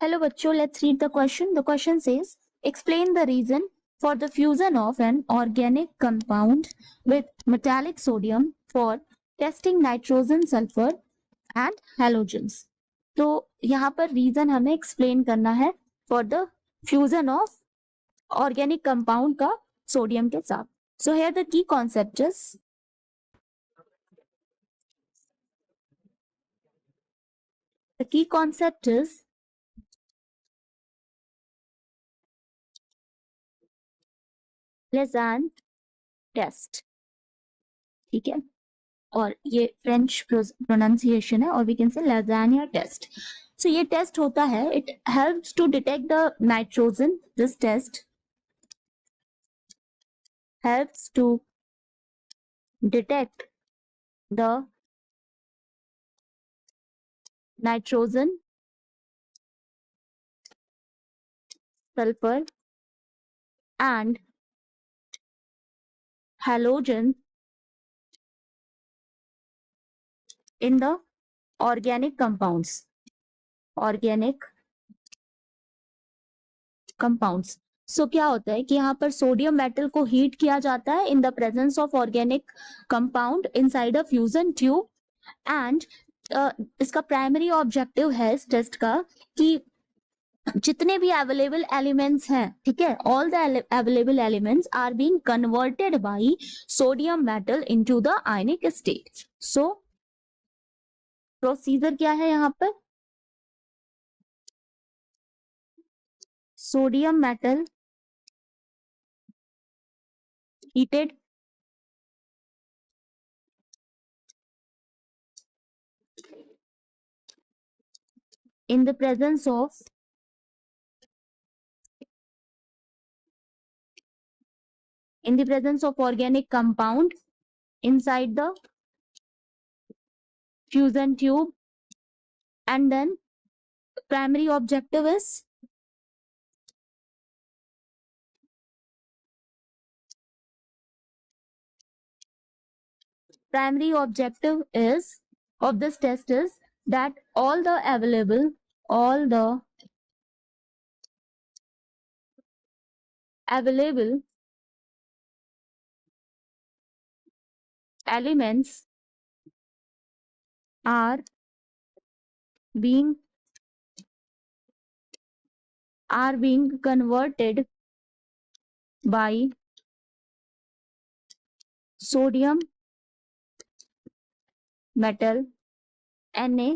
Hello bachcho, let's read the question. The question says, explain the reason for the fusion of an organic compound with metallic sodium for testing nitrogen, sulfur and halogens. तो यहाँ पर reason हमें explain करना है for the fusion of organic compound का sodium के साथ. So here the key concept is Lassaigne test. ठीक है, और ये फ्रेंच प्रोनाउंसिएशन है और वी कैन से लैजानिया टेस्ट. सो ये टेस्ट होता है, it helps to detect the nitrogen. This test helps to detect the nitrogen, sulfur and halogen in the organic compounds. सो क्या होता है कि यहाँ पर सोडियम मेटल को हीट किया जाता है in the presence of organic compound inside a fusion tube. And इसका प्राइमरी ऑब्जेक्टिव है इस टेस्ट का कि जितने भी अवेलेबल एलिमेंट्स हैं, ठीक है, all the available elements are being converted by sodium metal into the ionic state. So procedure क्या है यहाँ पर? Sodium metal heated in the presence of organic compound inside the fusion tube, and then primary objective is of this test is that all the available elements are being converted by sodium metal Na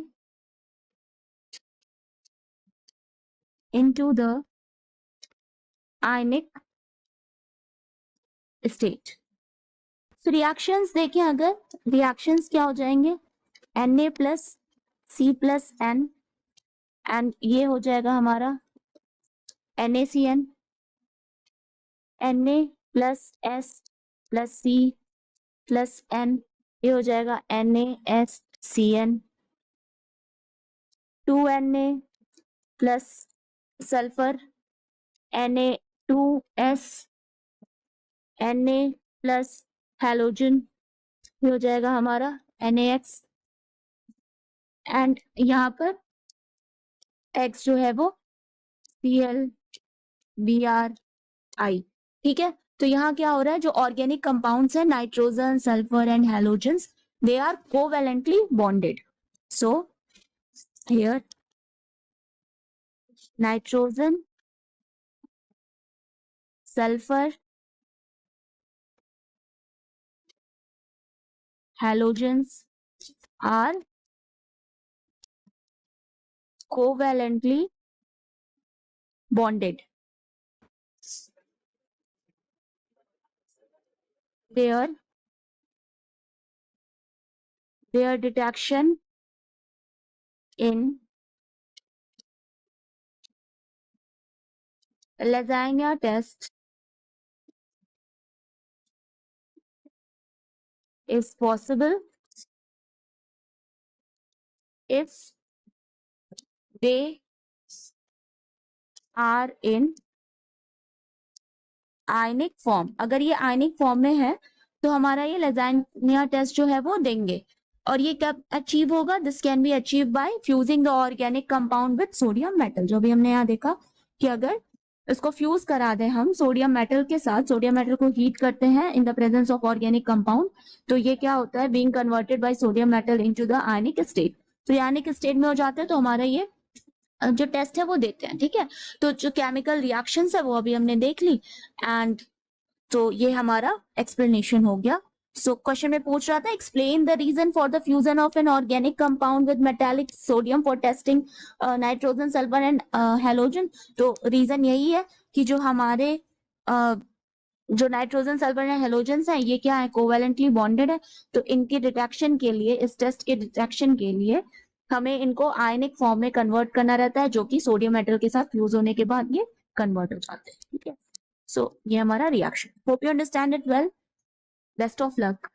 into the ionic state. So reactions देखें, अगर reactions क्या हो जाएंगे, Na plus C plus N and ये हो जाएगा हमारा NaCN, Na plus S plus C plus N, ये हो जाएगा NaSCN. 2Na plus sulphur Na2S, Na plus halogen, ये हो जाएगा हमारा NaX. एंड यहाँ पर X जो है वो ClBrI. ठीक है, तो यहाँ क्या हो रहा है, जो ऑर्गेनिक कंपाउंड्स है nitrogen, sulphur and halogens, they are covalently bonded. So here nitrogen, sulfur, halogens are covalently bonded. Their detection in lasagna test is possible if they are in ionic form. अगर ये ionic form में है तो हमारा ये लैजानिया test जो है वो देंगे. और ये कब अचीव होगा? This can be achieve by fusing the organic compound with sodium metal. जो भी हमने यहाँ देखा कि अगर इसको फ्यूज करा दें हम सोडियम मेटल के साथ, सोडियम मेटल को हीट करते हैं in the presence of organic compound, तो ये क्या होता है? Being converted by sodium metal into the ionic state. तो आयनिक स्टेट में हो जाते हैं, तो हमारा ये जो टेस्ट है वो देते हैं। ठीक है, तो जो केमिकल रिएक्शंस है वो अभी हमने देख ली, एंड तो ये हमारा एक्सप्लेनेशन हो गया। सो क्वेश्चन में पूछ रहा था, explain the reason for the fusion of an organic compound with metallic sodium for testing nitrogen, sulphur and halogen. तो रीजन यही है कि जो हमारे जो नाइट्रोजन, सल्फर एंड हेलोजन्स हैं, ये क्या है? कोवेलेंटली बॉन्डेड है। तो इनके डिटेक्शन के लिए, इस टेस्ट के डिटेक्शन के लिए हमें इनको आयनिक फॉर्म में कन्वर्ट करना रहता है, जो कि सोडियम मेटल के साथ फ्यूज होने के बाद ये कन्वर्ट हो जाते हैं। ठीक है, सो ये हमारा reaction. Hope you understand it well. Best of luck.